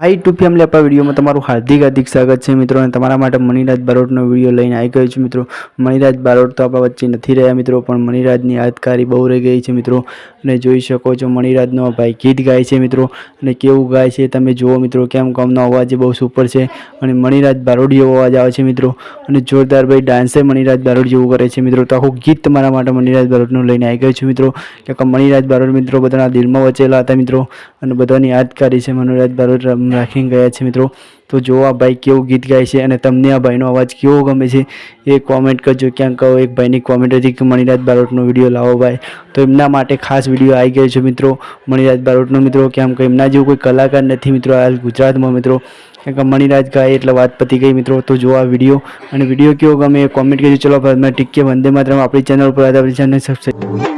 High YouTube family अपना video में तमारू हार्दिक स्वागत है मित्रों। અને તમારા માટે મણિરાજ બારોટનો વિડીયો લઈને આવી ગયો છું મિત્રો। મણિરાજ બારોટ તો આપણા વચ્ચે નથી રહ્યા મિત્રો, પણ મણિરાજની યાદકારી બહુ રહી ગઈ છે મિત્રો। અને જોઈ શકો છો મણિરાજનો ભાઈ ગીત ગાય છે મિત્રો, અને કેવું ગાય છે તમે જુઓ મિત્રો। કેમ કોમનો અવાજ બહુ સુપર છે, અને મણિરાજ બારોટ જેવો અવાજ આવે છે મિત્રો। અને જોરદાર ભાઈ ડાન્સે મણિરાજ બારોટ જેવું કરે છે મિત્રો। તો આખું ગીત તમારા માટે મણિરાજ બારોટનું લઈને આવી ગયો છું મિત્રો। કે મણિરાજ બારોટ મિત્રો બધાના દિલમાં વચેલા હતા મિત્રો, અને બધાની યાદકારી છે મણિરાજ બારોટ રાખીને ગયા છે મિત્રો। तो जो आ भाई केव गीत गाय है और तमने आ भाई अवाज केवो गमे छे ए कॉमेंट करजो। क्या कहो एक भाई कॉमेंट थी कि मणिराज बारोटनो विडियो लावो भाई, तो एमना माटे खास विडियो आई गयो छे मित्रों मणिराज बारोटनो मित्रों। केम के एमना जेवुं कोई कलाकार नहीं मित्रों हाल गुजरात में मित्रों। क्या मणिराज गाय एटले वात पती गई मित्रों। तो जो आ विडियो केवो गमे कॉमेंट करजो। चलो मैं टिक्के वंदे मातरम अपनी चैनल पर सब्सक्राइब